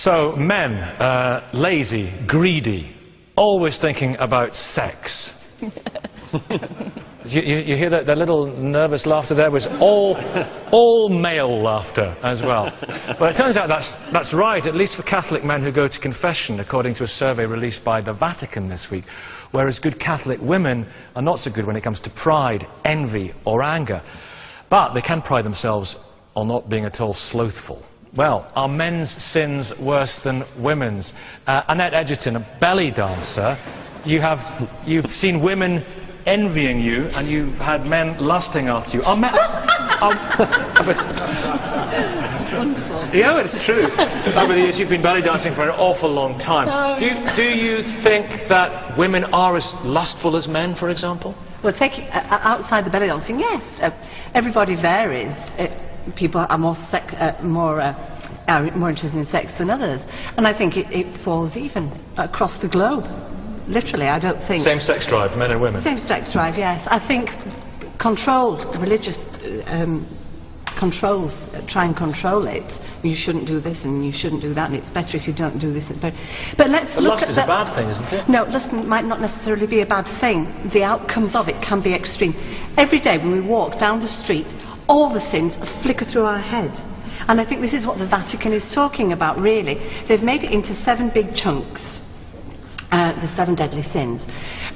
So, men, lazy, greedy, always thinking about sex. You hear that little nervous laughter there? Was all male laughter as well. But it turns out that's right, at least for Catholic men who go to confession, according to a survey released by the Vatican this week, whereas good Catholic women are not so good when it comes to pride, envy or anger. But they can pride themselves on not being at all slothful. Well, are men's sins worse than women's? Annette Edgerton, a belly dancer, you've seen women envying you, and you've had men lusting after you. Are men... Wonderful. Yeah, it's true. Over the years, you've been belly dancing for an awful long time. Do you think that women are as lustful as men, for example? Well, outside the belly dancing, yes. Everybody varies. People are more interested in sex than others. And I think it falls even across the globe. Literally, I don't think... Same-sex drive, men and women? Same-sex drive, yes. I think religious controls, try and control it. You shouldn't do this and you shouldn't do that, and it's better if you don't do this. But let's look at... Lust is a bad thing, isn't it? No, lust might not necessarily be a bad thing. The outcomes of it can be extreme. Every day when we walk down the street, all the sins flicker through our head. And I think this is what the Vatican is talking about, really. They've made it into 7 big chunks. The 7 deadly sins.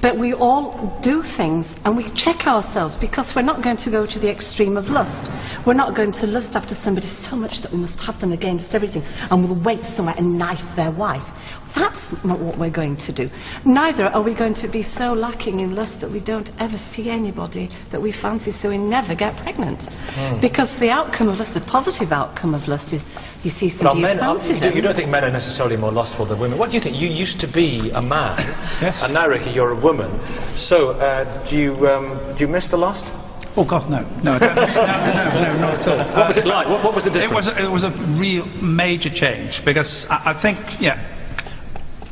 But we all do things and we check ourselves, because we're not going to go to the extreme of lust. We're not going to lust after somebody so much that we must have them against everything and we'll wait somewhere and knife their wife. That's not what we're going to do. Neither are we going to be so lacking in lust that we don't ever see anybody that we fancy, so we never get pregnant. Because the outcome of lust, the positive outcome of lust, is you see somebody you fancy them. You don't think men are necessarily more lustful than women? What do you think? You used to be a man, yes, and now, Ricky, you're a woman. So, do you miss the lust? Oh God, no, no, I don't, no, not at all. What was it like? What was the difference? It was a real major change, because I think, yeah,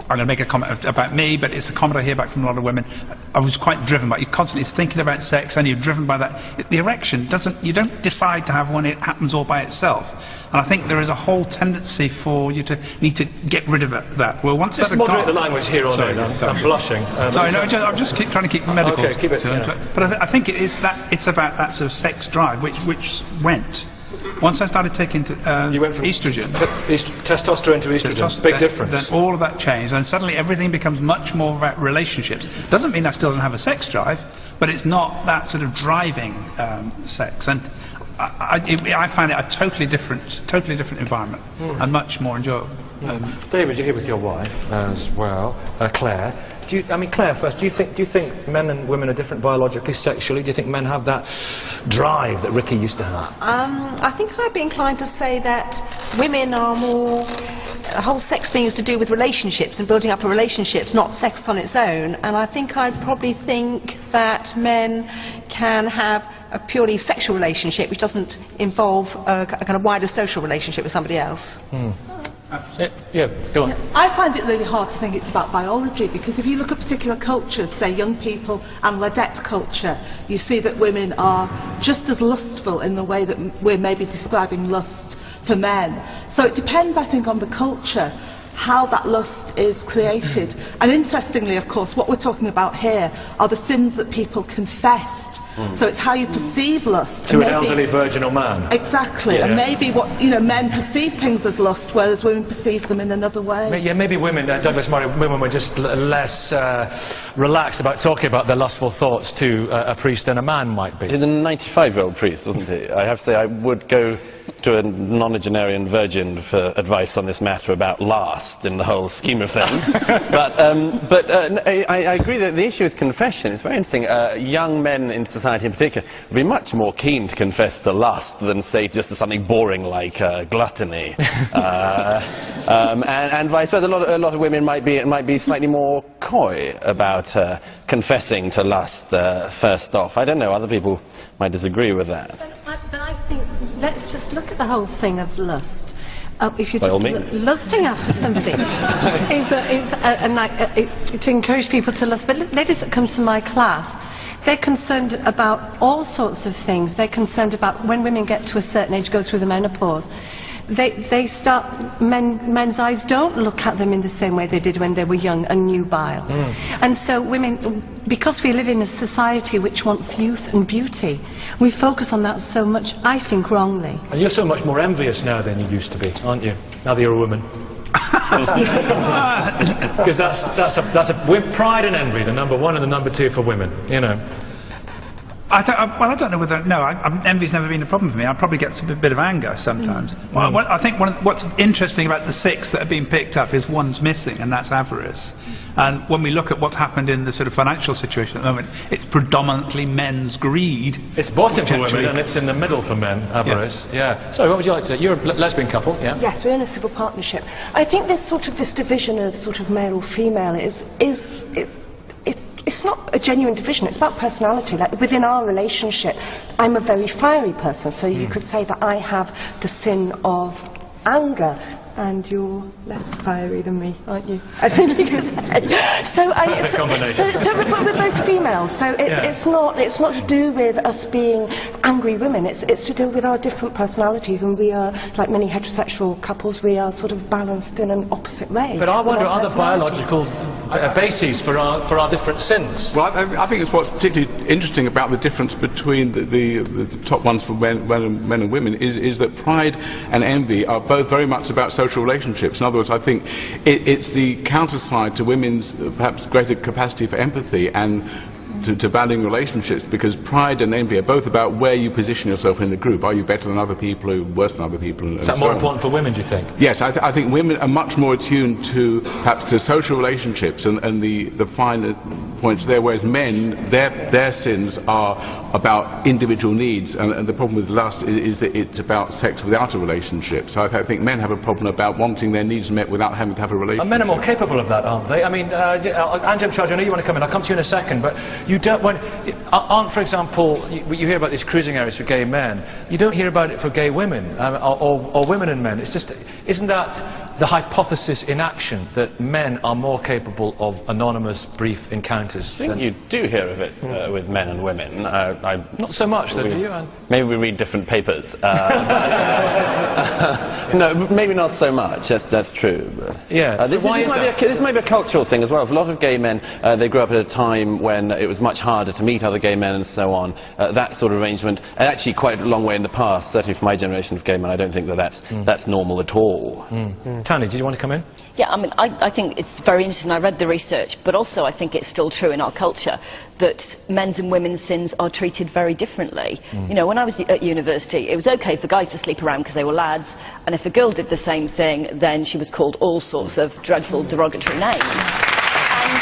I'm going to make a comment about me, but it's a comment I hear back from a lot of women. I was quite driven by it. You're constantly thinking about sex, and you're driven by that. The erection you don't decide to have one, it happens all by itself. And I think there is a whole tendency for you to need to get rid of that. Well, once just moderate the language here or there. I'm blushing. Sorry, no, I'm just trying to keep medical. Okay, keep it. But I think it's about that sort of sex drive, which went. Once I started taking you went from estrogen, testosterone to estrogen, big difference. Then all of that changed, and suddenly everything becomes much more about relationships. Doesn't mean I still don't have a sex drive, but it's not that sort of driving sex. And I find it a totally different environment, and much more enjoyable. David, you're here with your wife as well, Claire. Claire, first, do you think men and women are different biologically, sexually? Do you think men have that drive that Ricky used to have? I think I'd be inclined to say that women are more... The whole sex thing is to do with relationships and building up a relationships, not sex on its own. And I think I'd probably think that men can have a purely sexual relationship which doesn't involve a kind of wider social relationship with somebody else. Yeah, go on. I find it really hard to think it's about biology, because if you look at particular cultures, say young people and Ladette culture, you see that women are just as lustful in the way that we're maybe describing lust for men. So it depends, I think, on the culture, how that lust is created. And interestingly, of course, what we're talking about here are the sins that people confessed. So it's how you perceive lust. To an elderly virginal man. Exactly. Yeah. And maybe what men perceive things as lust, whereas women perceive them in another way. Yeah, maybe women, Douglas Murray, women were just less relaxed about talking about their lustful thoughts to a priest than a man might be. He's a 95-year-old priest, wasn't he? I have to say, I would go to a nonagenarian virgin for advice on this matter about last in the whole scheme of things. but I agree that the issue is confession. It's very interesting. Young men in society in particular would be much more keen to confess to lust than, say, just to something boring like gluttony. And vice versa. A lot of women might be slightly more coy about confessing to lust first off. I don't know. Other people might disagree with that. But I think, let's just look at the whole thing of lust. If you're just lusting after somebody, to encourage people to lust. But ladies that come to my class, they're concerned about all sorts of things. They're concerned about when women get to a certain age, go through the menopause. they start, men's eyes don't look at them in the same way they did when they were young and nubile. And so women, because we live in a society which wants youth and beauty, we focus on that so much, I think, wrongly. And you're so much more envious now than you used to be, aren't you? Now that you're a woman. Because that's pride and envy, the number one and the number two for women, you know. I don't know whether... No, envy's never been a problem for me. I probably get a bit of anger sometimes. I think what's interesting about the 6 that have been picked up is one's missing, and that's avarice. And when we look at what's happened in the sort of financial situation at the moment, it's predominantly men's greed. It's bottom for women, and it's in the middle for men, avarice. Yeah. Sorry, what would you like to say? You're a lesbian couple, yeah? Yes, we're in a civil partnership. I think this division of sort of male or female it's not a genuine division, it's about personality. Like within our relationship, I'm a very fiery person, so you could say that I have the sin of anger, and you're less fiery than me, aren't you? I think you could say. So we're both females, so it's not to do with us being angry women, it's to do with our different personalities, and we are, like many heterosexual couples, we are sort of balanced in an opposite way. But I wonder, are there biological bases for our different sins? Well, I think it's what's particularly interesting about the difference between the top ones for men and women is that pride and envy are both very much about social relationships. In other words, I think it's the counterside to women's perhaps greater capacity for empathy and to valuing relationships, because pride and envy are both about where you position yourself in the group. Are you better than other people, or worse than other people? Is that more important for women, do you think? Yes, I think women are much more attuned to perhaps to social relationships and the finer points there, whereas men, their sins are about individual needs, and the problem with lust is that it's about sex without a relationship. So I think men have a problem about wanting their needs met without having to have a relationship. And men are more capable of that, aren't they? I mean, Anjem Charge, I know you want to come in. I'll come to you in a second, but you don't, aren't, for example, you hear about these cruising areas for gay men. You don't hear about it for gay women, or women and men. It's just, isn't that the hypothesis in action, that men are more capable of anonymous, brief encounters? I think you do hear of it with men and women. Not so much, though, do you? Maybe we read different papers. No, maybe not so much. That's true. But, yeah. This may be a cultural thing as well. For a lot of gay men, they grew up at a time when it was much harder to meet other gay men and so on. That sort of arrangement, and actually quite a long way in the past, certainly for my generation of gay men, I don't think that's normal at all. Tani, did you want to come in? Yeah, I mean, I think it's very interesting. I read the research, but also I think it's still true in our culture that men's and women's sins are treated very differently. You know, when I was at university, it was okay for guys to sleep around because they were lads, and if a girl did the same thing, then she was called all sorts of dreadful, derogatory names. And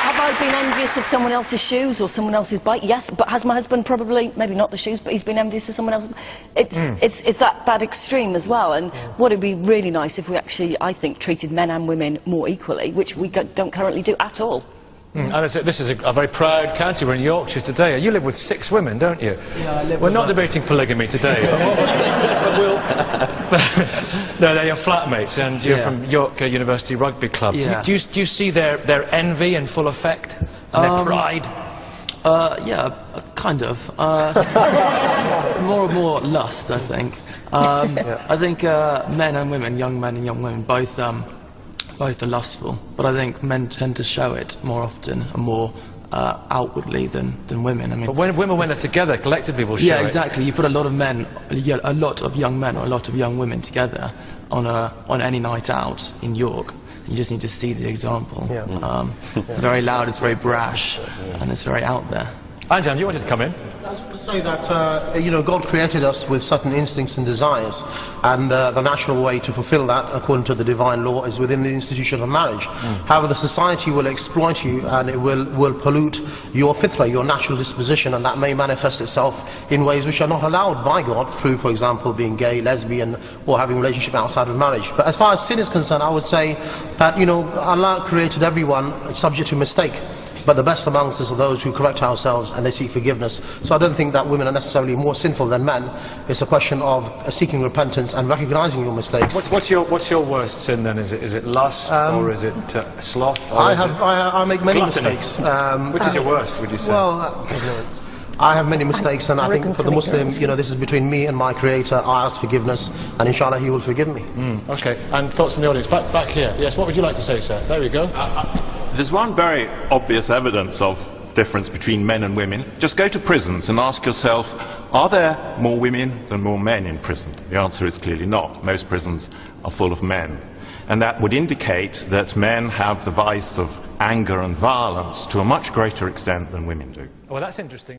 have I been envious of someone else's shoes or someone else's bike? Yes, but has my husband probably, maybe not the shoes, but he's been envious of someone else's? It's that extreme as well, and would it be really nice if we actually, I think, treated men and women more equally, which we don't currently do at all. And this is a very proud county. We're in Yorkshire today. You live with 6 women, don't you? Yeah, I live We're not debating polygamy today. No, they're your flatmates, and you're from York University Rugby Club. Yeah. Do you see their envy in full effect? And their pride? Yeah, kind of. More and more lust, I think. I think men and women, young men and young women, both are lustful, but I think men tend to show it more often and more outwardly than women. I mean, but when they're together, collectively will show it. Yeah, exactly. You put a lot of men, a lot of young men or a lot of young women together on any night out in York. You just need to see the example. Yeah. It's very loud, it's very brash, and it's very out there. Anjan, you wanted to come in? I was going to say that, you know, God created us with certain instincts and desires, and the natural way to fulfill that, according to the divine law, is within the institution of marriage. However, the society will exploit you, and it will pollute your fitra, your natural disposition, and that may manifest itself in ways which are not allowed by God, through, for example, being gay, lesbian, or having a relationship outside of marriage. But as far as sin is concerned, I would say that, you know, Allah created everyone subject to mistake. But the best amongst us are those who correct ourselves and they seek forgiveness. So I don't think that women are necessarily more sinful than men. It's a question of seeking repentance and recognizing your mistakes. What's your worst sin then? Is it lust, or is it sloth? Or I make many mistakes. Which is your worst, would you say? Well, ignorance. I have many mistakes, and I think for the Muslim, you know, this is between me and my Creator. I ask forgiveness, and inshallah He will forgive me. Okay, and thoughts from the audience? Back here. Yes, what would you like to say, sir? There we go. There's one very obvious evidence of difference between men and women. Just go to prisons and ask yourself, are there more women than more men in prison? The answer is clearly not. Most prisons are full of men. And that would indicate that men have the vice of anger and violence to a much greater extent than women do. Well, that's interesting.